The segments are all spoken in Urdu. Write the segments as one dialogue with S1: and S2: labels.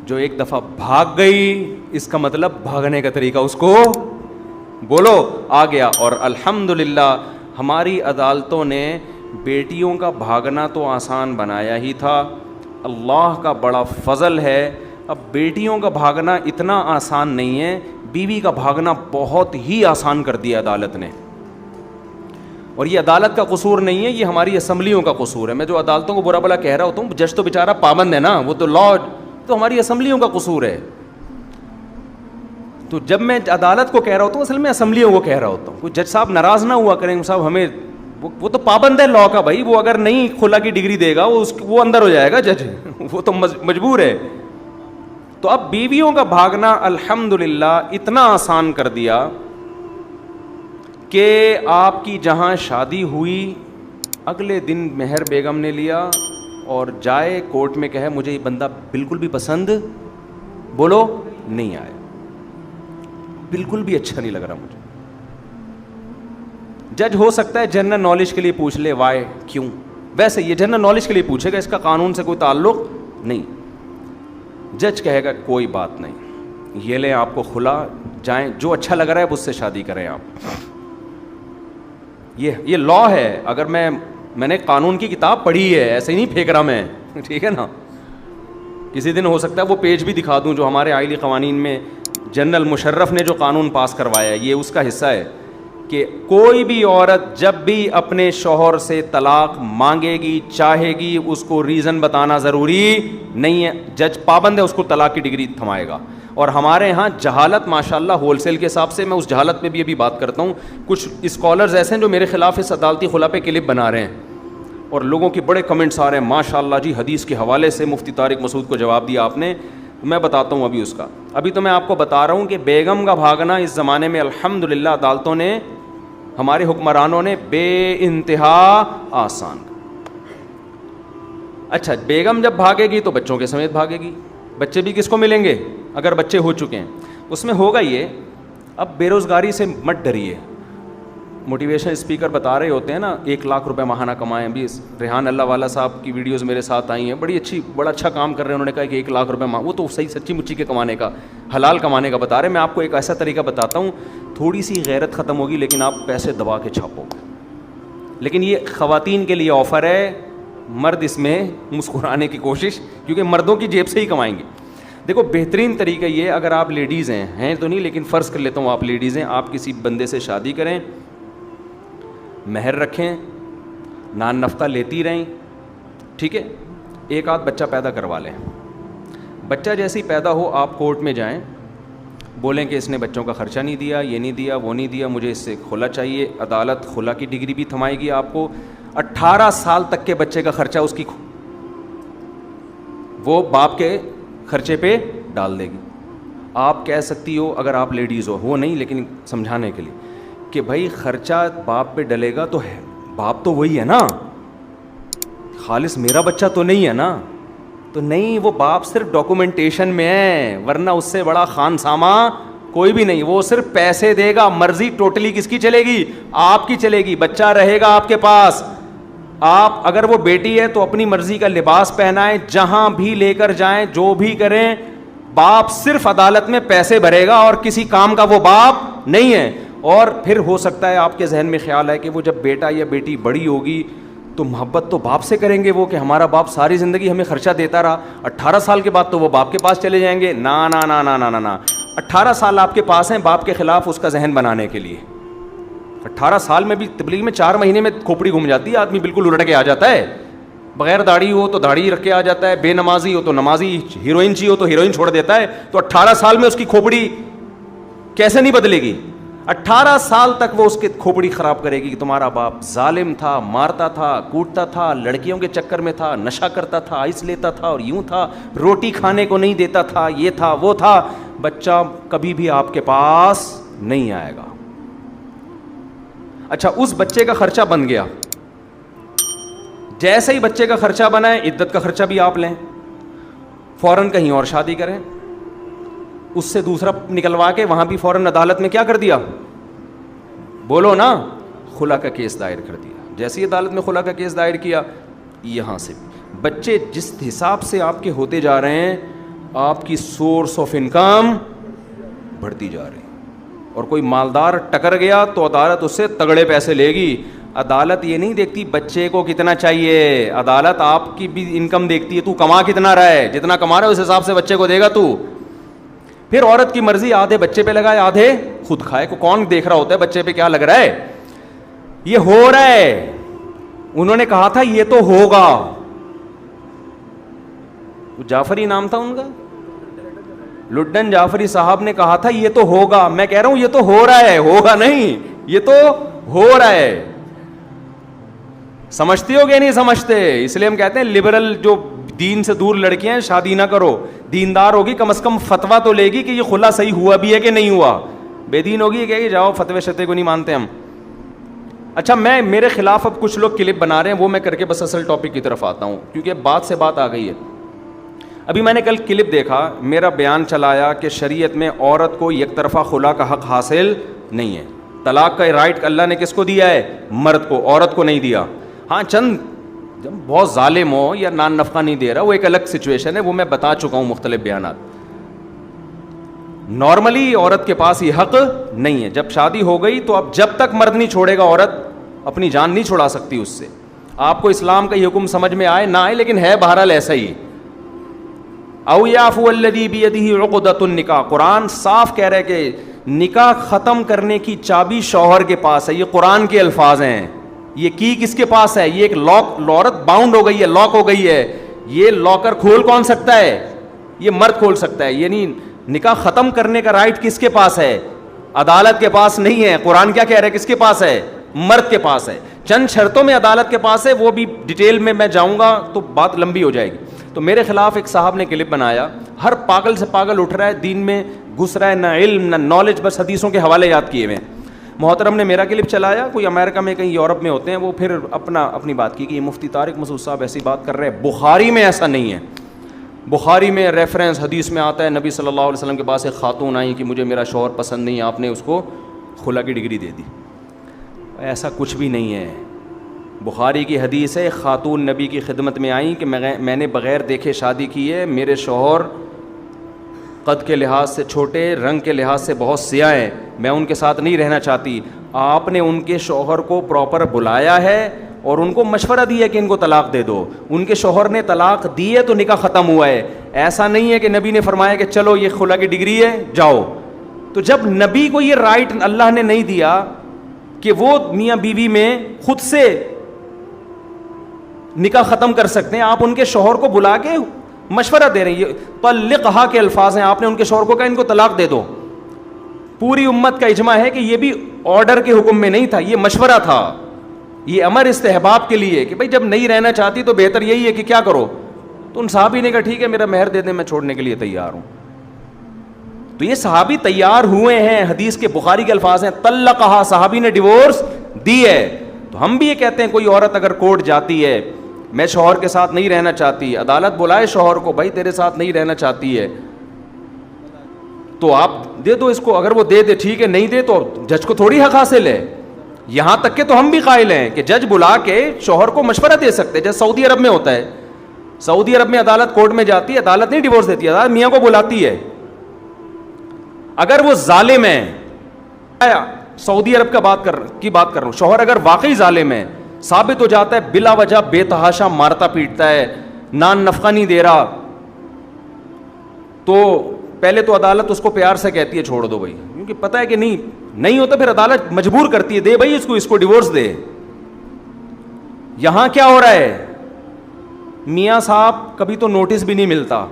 S1: جو ایک دفعہ بھاگ گئی اس کا مطلب بھاگنے کا طریقہ اس کو بولو آ گیا. اور الحمدللہ ہماری عدالتوں نے بیٹیوں کا بھاگنا تو آسان بنایا ہی تھا, اللہ کا بڑا فضل ہے اب بیٹیوں کا بھاگنا اتنا آسان نہیں ہے, بیوی کا بھاگنا بہت ہی آسان کر دیا عدالت نے. اور یہ عدالت کا قصور نہیں ہے, یہ ہماری اسمبلیوں کا قصور ہے. میں جو عدالتوں کو برا بلا کہہ رہا ہوتا ہوں, جج تو بیچارہ پابند ہے نا, وہ تو لا تو ہماری اسمبلیوں کا قصور ہے. تو جب میں عدالت کو کہہ رہا ہوتا ہوں اصل میں اسمبلیوں کو کہہ رہا ہوتا ہوں. کوئی جج صاحب ناراض نہ ہوا کریں صاحب, ہمیں وہ تو پابند ہے لا کا بھائی, وہ اگر نہیں خلا کی ڈگری دے گا وہ اندر ہو جائے گا جج, وہ تو مجبور ہے. تو اب بیویوں کا بھاگنا الحمدللہ اتنا آسان کر دیا کہ آپ کی جہاں شادی ہوئی اگلے دن مہر بیگم نے لیا اور جائے کورٹ میں کہے مجھے یہ بندہ بالکل بھی پسند بولو نہیں آیا, بالکل بھی اچھا نہیں لگ رہا مجھے. جج ہو سکتا ہے جنرل نالج کے لیے پوچھ لے وائی کیوں, ویسے یہ جنرل نالج کے لیے پوچھے گا, اس کا قانون سے کوئی تعلق نہیں. جج کہے گا کوئی بات نہیں, یہ لیں آپ کو خلا, جائیں جو اچھا لگ رہا ہے اس سے شادی کریں آپ. یہ لا ہے. اگر میں نے قانون کی کتاب پڑھی ہے, ایسے ہی نہیں پھینک رہا میں, ٹھیک ہے نا. کسی دن ہو سکتا ہے وہ پیج بھی دکھا دوں جو ہمارے آئلی قوانین میں جنرل مشرف نے جو قانون پاس کروایا ہے, یہ اس کا حصہ ہے کہ کوئی بھی عورت جب بھی اپنے شوہر سے طلاق مانگے گی چاہے گی اس کو ریزن بتانا ضروری نہیں ہے, جج پابند ہے اس کو طلاق کی ڈگری تھمائے گا. اور ہمارے ہاں جہالت ماشاءاللہ ہول سیل کے حساب سے, میں اس جہالت پہ بھی ابھی بات کرتا ہوں. کچھ اسکالرز ایسے ہیں جو میرے خلاف اس عدالتی خلا پہ کلپ بنا رہے ہیں اور لوگوں کے بڑے کمنٹس آ رہے ہیں ماشاءاللہ جی حدیث کے حوالے سے مفتی طارق مسعود کو جواب دیا آپ نے. میں بتاتا ہوں ابھی اس کا, ابھی تو میں آپ کو بتا رہا ہوں کہ بیگم کا بھاگنا اس زمانے میں الحمدللہ عدالتوں نے, ہمارے حکمرانوں نے بے انتہا آسان. اچھا بیگم جب بھاگے گی تو بچوں کے سمیت بھاگے گی, بچے بھی کس کو ملیں گے اگر بچے ہو چکے ہیں. اس میں ہوگا یہ, اب بے روزگاری سے مت ڈریے. موٹیویشن اسپیکر بتا رہے ہوتے ہیں نا 1 لاکھ روپے ماہانہ کمائیں. بھی ریحان اللہ والا صاحب کی ویڈیوز میرے ساتھ آئی ہیں, بڑا اچھا کام کر رہے ہیں. انہوں نے کہا کہ 1 لاکھ روپے وہ تو صحیح سچی مچی کے کمانے کا, حلال کمانے کا بتا رہے ہیں. میں آپ کو ایک ایسا طریقہ بتاتا ہوں, تھوڑی سی غیرت ختم ہوگی لیکن آپ پیسے دبا کے چھاپو گے. لیکن یہ خواتین کے لیے آفر ہے, مرد اس میں مسکرانے کی کوشش, کیونکہ مردوں کی جیب سے ہی کمائیں گے. دیکھو بہترین طریقہ یہ, اگر آپ لیڈیز ہیں تو نہیں لیکن فرض کر لیتا ہوں آپ لیڈیز ہیں, آپ کسی بندے سے شادی کریں, مہر رکھیں, نان نفتہ لیتی رہیں, ٹھیک ہے, ایک آدھ بچہ پیدا کروا لیں. بچہ جیسے ہی پیدا ہو آپ کورٹ میں جائیں, بولیں کہ اس نے بچوں کا خرچہ نہیں دیا, یہ نہیں دیا, وہ نہیں دیا, مجھے اس سے خلا چاہیے. عدالت خلا کی ڈگری بھی تھمائے گی آپ کو. 18 سال تک کے بچے کا خرچہ اس کی وہ باپ کے خرچے پہ ڈال دے گی. آپ کہہ سکتی ہو اگر آپ لیڈیز ہو نہیں لیکن سمجھانے کے لیے کہ بھائی خرچہ باپ پہ ڈلے گا تو ہے, باپ تو وہی ہے نا, خالص میرا بچہ تو نہیں ہے نا. تو نہیں, وہ باپ صرف ڈاکومنٹیشن میں ہے, ورنہ اس سے بڑا خان سامہ کوئی بھی نہیں. وہ صرف پیسے دے گا, مرضی ٹوٹلی کس کی چلے گی, آپ کی چلے گی. بچہ رہے گا آپ کے پاس, آپ اگر وہ بیٹی ہے تو اپنی مرضی کا لباس پہنائیں, جہاں بھی لے کر جائیں, جو بھی کریں, باپ صرف عدالت میں پیسے بھرے گا اور کسی کام کا وہ باپ نہیں ہے. اور پھر ہو سکتا ہے آپ کے ذہن میں خیال ہے کہ وہ جب بیٹا یا بیٹی بڑی ہوگی تو محبت تو باپ سے کریں گے وہ, کہ ہمارا باپ ساری زندگی ہمیں خرچہ دیتا رہا, 18 سال کے بعد تو وہ باپ کے پاس چلے جائیں گے. نا نا نا نا نا نا, 18 سال آپ کے پاس ہیں باپ کے خلاف اس کا ذہن بنانے کے لیے. 18 سال میں بھی تبلیغ میں 4 مہینے میں کھوپڑی گھوم جاتی ہے, آدمی بالکل الٹ کے آ جاتا ہے. بغیر داڑھی ہو تو داڑھی رکھ کے آ جاتا ہے, بے نمازی ہو تو نمازی, ہیروئن چاہیے ہو تو ہیروئن چھوڑ دیتا ہے. تو 18 سال میں اس کی کھوپڑی کیسے نہیں بدلے گی؟ 18 سال تک وہ اس کی کھوپڑی خراب کرے گی کہ تمہارا باپ ظالم تھا, مارتا تھا, کوٹتا تھا, لڑکیوں کے چکر میں تھا, نشہ کرتا تھا, آئس لیتا تھا اور یوں تھا, روٹی کھانے کو نہیں دیتا تھا, یہ تھا وہ تھا. بچہ کبھی بھی آپ کے پاس نہیں آئے گا. اچھا اس بچے کا خرچہ بن گیا, جیسے ہی بچے کا خرچہ بنا ہے عدت کا خرچہ بھی آپ لیں, فوراً کہیں اور شادی کریں, اس سے دوسرا نکلوا کے وہاں بھی فوراً عدالت میں کیا کر دیا, بولو نا, خلا کا کیس دائر کر دیا. جیسے ہی عدالت میں خلا کا کیس دائر کیا, یہاں سے بچے جس حساب سے آپ کے ہوتے جا رہے ہیں آپ کی سورس آف انکم بڑھتی جا رہی. اور کوئی مالدار ٹکر گیا تو عدالت اس سے تگڑے پیسے لے گی. عدالت یہ نہیں دیکھتی بچے کو کتنا چاہیے, عدالت آپ کی بھی انکم دیکھتی ہے, تو کما کتنا رہا ہے, جتنا کما رہا ہے اس حساب سے بچے کو دے گا تو. پھر عورت کی مرضی, آدھے بچے پہ لگائے آدھے خود کھائے. کو کون دیکھ رہا ہوتا ہے بچے پہ کیا لگ رہا ہے؟ یہ ہو رہا ہے. انہوں نے کہا تھا یہ تو ہوگا, جعفری نام تھا ان کا, لڈن جعفری صاحب نے کہا تھا یہ تو ہوگا. میں کہہ رہا ہوں یہ تو ہو رہا ہے, ہوگا نہیں, یہ تو ہو رہا ہے. سمجھتے ہو کہ نہیں سمجھتے؟ اس لیے ہم کہتے ہیں لبرل جو دین سے دور لڑکیاں ہیں شادی نہ کرو. دیندار ہوگی کم از کم فتوا تو لے گی کہ یہ خلا صحیح ہوا بھی ہے کہ نہیں ہوا. بے دین ہوگی کہ جاؤ فتوے شتے کو نہیں مانتے ہم. اچھا, میں میرے خلاف اب کچھ لوگ کلپ بنا رہے ہیں, وہ میں کر کے بس اصل ٹاپک کی طرف آتا ہوں کیونکہ بات سے بات آ گئی ہے. ابھی میں نے کل کلپ دیکھا, میرا بیان چلایا کہ شریعت میں عورت کو یک طرفہ خلا کا حق حاصل نہیں ہے. طلاق کا رائٹ اللہ نے کس کو دیا ہے؟ مرد کو, عورت کو نہیں دیا. ہاں چند جب بہت ظالم ہو یا نان نفقہ نہیں دے رہا, وہ ایک الگ سچویشن ہے, وہ میں بتا چکا ہوں مختلف بیانات. نارملی عورت کے پاس یہ حق نہیں ہے. جب شادی ہو گئی تو اب جب تک مرد نہیں چھوڑے گا عورت اپنی جان نہیں چھڑا سکتی اس سے. آپ کو اسلام کا یہ حکم سمجھ میں آئے نہ آئے, لیکن ہے بہرحال ایسا ہی. او یعفو الذی بیدہ عقدۃ النکاح, قرآن صاف کہہ رہا ہے کہ نکاح ختم کرنے کی چابی شوہر کے پاس ہے. یہ قرآن کے الفاظ ہیں. یہ کی کس کے پاس ہے؟ یہ ایک لاک, عورت باؤنڈ ہو گئی ہے, لاک ہو گئی ہے. یہ لاکر کھول کون سکتا ہے؟ یہ مرد کھول سکتا ہے. یعنی نکاح ختم کرنے کا رائٹ کس کے پاس ہے؟ عدالت کے پاس نہیں ہے. قرآن کیا کہہ رہا ہے, کس کے پاس ہے؟ مرد کے پاس ہے. چند شرطوں میں عدالت کے پاس ہے, وہ بھی ڈیٹیل میں جاؤں گا تو بات لمبی ہو جائے گی. تو میرے خلاف ایک صاحب نے کلپ بنایا, ہر پاگل سے پاگل اٹھ رہا ہے, دین میں گھس رہا ہے, نہ علم نہ نالج, بس حدیثوں کے حوالے یاد کیے ہوئے. محترم نے میرا کلپ چلایا, کوئی امریکہ میں کہیں یورپ میں ہوتے ہیں, وہ پھر اپنی بات کی کہ یہ مفتی طارق مسعود صاحب ایسی بات کر رہے ہیں. بخاری میں ایسا نہیں ہے. بخاری میں ریفرنس حدیث میں آتا ہے, نبی صلی اللہ علیہ وسلم کے پاس ایک خاتون آئی کہ مجھے میرا شوہر پسند نہیں, آپ نے اس کو خلا کی ڈگری دے دی. ایسا کچھ بھی نہیں ہے. بخاری کی حدیث ہے, خاتون نبی کی خدمت میں آئیں کہ میں نے بغیر دیکھے شادی کی ہے, میرے شوہر قد کے لحاظ سے چھوٹے, رنگ کے لحاظ سے بہت سیاہ ہیں, میں ان کے ساتھ نہیں رہنا چاہتی. آپ نے ان کے شوہر کو پراپر بلایا ہے اور ان کو مشورہ دیا کہ ان کو طلاق دے دو. ان کے شوہر نے طلاق دی ہے تو نکاح ختم ہوا ہے. ایسا نہیں ہے کہ نبی نے فرمایا کہ چلو یہ خلا کی ڈگری ہے جاؤ. تو جب نبی کو یہ رائٹ اللہ نے نہیں دیا کہ وہ میاں بیوی میں خود سے نکاح ختم کر سکتے ہیں, آپ ان کے شوہر کو بلا کے مشورہ دے رہے ہیں. یہ طلقھا کے الفاظ ہیں, آپ نے ان کے شوہر کو کہا ان کو طلاق دے دو. پوری امت کا اجماع ہے کہ یہ بھی آرڈر کے حکم میں نہیں تھا, یہ مشورہ تھا, یہ امر استحباب کے لیے کہ بھائی جب نہیں رہنا چاہتی تو بہتر یہی ہے کہ کیا کرو. تو ان صحابی نے کہا ٹھیک ہے میرا مہر دے دیں, میں چھوڑنے کے لیے تیار ہوں. تو یہ صحابی تیار ہوئے ہیں, حدیث کے بخاری کے الفاظ ہیں, طلقھا, صحابی نے ڈیورس دی ہے. تو ہم بھی یہ کہتے ہیں کوئی عورت اگر کورٹ جاتی ہے, میں شوہر کے ساتھ نہیں رہنا چاہتی, عدالت بلائے شوہر کو, بھائی تیرے ساتھ نہیں رہنا چاہتی ہے تو آپ دے دو اس کو. اگر وہ دے دے ٹھیک ہے, نہیں دے تو جج کو تھوڑی حق حاصل ہے. یہاں تک کہ تو ہم بھی قائل ہیں کہ جج بلا کے شوہر کو مشورہ دے سکتے, جیسے سعودی عرب میں ہوتا ہے. سعودی عرب میں عدالت کورٹ میں جاتی ہے, عدالت نہیں ڈیورس دیتی, عدالت میاں کو بلاتی ہے. اگر وہ ظالم ہے, سعودی عرب کی بات کر رہا ہوں, شوہر اگر واقعی ظالم ہے, ثابت ہو جاتا ہے بلا وجہ بے تحاشا مارتا پیٹتا ہے, نان نفقہ نہیں دے رہا, تو پہلے تو عدالت اس کو پیار سے کہتی ہے چھوڑ دو بھائی, کیونکہ پتہ ہے کہ نہیں ہوتا, پھر عدالت مجبور کرتی ہے دے بھائی اس کو ڈیورس دے. یہاں کیا ہو رہا ہے, میاں صاحب کبھی تو نوٹس بھی نہیں ملتا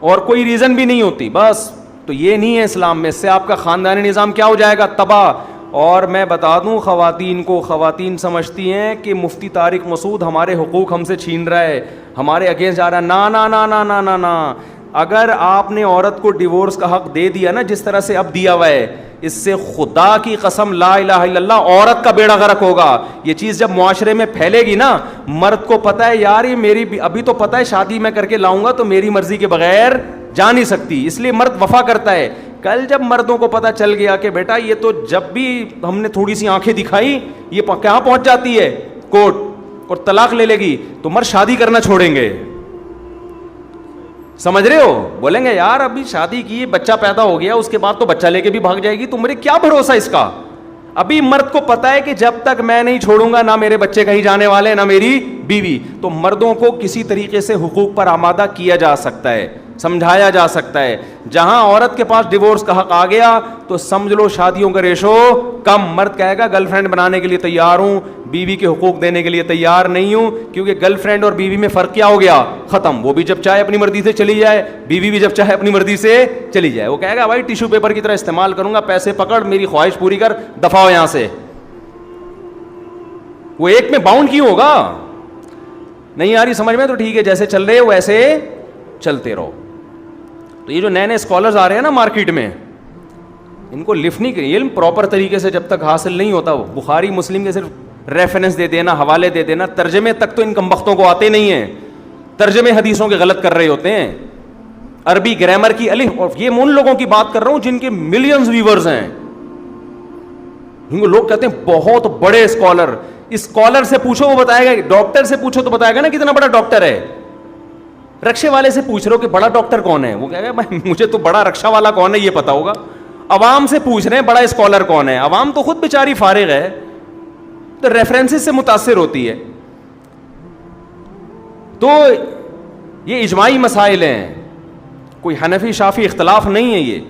S1: اور کوئی ریزن بھی نہیں ہوتی, بس. تو یہ نہیں ہے اسلام میں, اس سے آپ کا خاندانی نظام کیا ہو جائے گا, تباہ. اور میں بتا دوں خواتین کو, خواتین سمجھتی ہیں کہ مفتی طارق مسعود ہمارے حقوق ہم سے چھین رہا ہے, ہمارے اگینسٹ جا رہا ہے. نا نا نا نا نا نا نا, اگر آپ نے عورت کو ڈیورس کا حق دے دیا نا جس طرح سے اب دیا ہوا ہے, اس سے خدا کی قسم لا الہ الا اللہ عورت کا بیڑا غرق ہوگا. یہ چیز جب معاشرے میں پھیلے گی نا, مرد کو پتہ ہے یار یہ میری ابھی تو پتہ ہے شادی میں کر کے لاؤں گا تو میری مرضی کے بغیر جا نہیں سکتی, اس لیے مرد وفا کرتا ہے. کل جب مردوں کو پتہ چل گیا کہ بیٹا یہ تو جب بھی ہم نے تھوڑی سی آنکھیں دکھائی یہ کہاں پہنچ جاتی ہے کورٹ اور طلاق لے لے گی, تو مرد شادی کرنا چھوڑیں گے. سمجھ رہے ہو؟ بولیں گے یار ابھی شادی کی, بچہ پیدا ہو گیا, اس کے بعد تو بچہ لے کے بھی بھاگ جائے گی, تمہارے کیا بھروسہ اس کا. ابھی مرد کو پتا ہے کہ جب تک میں نہیں چھوڑوں گا نہ میرے بچے کہیں جانے والے نہ میری بیوی. تو مردوں کو کسی طریقے سے حقوق پر آمادہ کیا جا سکتا ہے, سمجھایا جا سکتا ہے. جہاں عورت کے پاس ڈیورس کا حق آ گیا تو سمجھ لو شادیوں کا ریشو کم. مرد کہے گا گرل فرینڈ بنانے کے لیے تیار ہوں, بیوی کے حقوق دینے کے لیے تیار نہیں ہوں, کیونکہ گرل فرینڈ اور بیوی میں فرق کیا ہو گیا, ختم. وہ بھی جب چاہے اپنی مرضی سے چلی جائے, بیوی بھی جب چاہے اپنی مرضی سے چلی جائے. وہ کہے گا بھائی ٹیشو پیپر کی طرح استعمال کروں گا, پیسے پکڑ, میری خواہش پوری کر, دفع ہو یہاں سے. وہ ایک میں باؤنڈ کیوں ہوگا؟ نہیں آ رہی سمجھ میں؟ تو ٹھیک ہے, جیسے چل رہے ہو ویسے چلتے رہو. تو یہ جو نئے نئے اسکالرز آ رہے ہیں نا مارکیٹ میں, ان کو لفٹ نہیں کریں. علم پراپر طریقے سے جب تک حاصل نہیں ہوتا, بخاری مسلم کے صرف ریفرنس دے دینا, حوالے دے دینا, ترجمے تک تو ان کمبختوں کو آتے نہیں ہیں. ترجمے حدیثوں کے غلط کر رہے ہوتے ہیں. عربی گرامر کی الف, اور یہ میں ان لوگوں کی بات کر رہا ہوں جن کے ملینز ویورز ہیں, جن کو لوگ کہتے ہیں بہت بڑے اسکالر. اسکالر سے پوچھو وہ بتائے گا, ڈاکٹر سے پوچھو تو بتائے گا نا کتنا بڑا ڈاکٹر ہے. رکشے والے سے پوچھ رہے ہو کہ بڑا ڈاکٹر کون ہے, وہ کہے گا مجھے تو بڑا رکشا والا کون ہے یہ پتا ہوگا. عوام سے پوچھ رہے ہیں بڑا اسکالر کون ہے, عوام تو خود بیچاری فارغ ہے, تو ریفرنسز سے متاثر ہوتی ہے. تو یہ اجماعی مسائل ہیں, کوئی حنفی شافی اختلاف نہیں ہے یہ.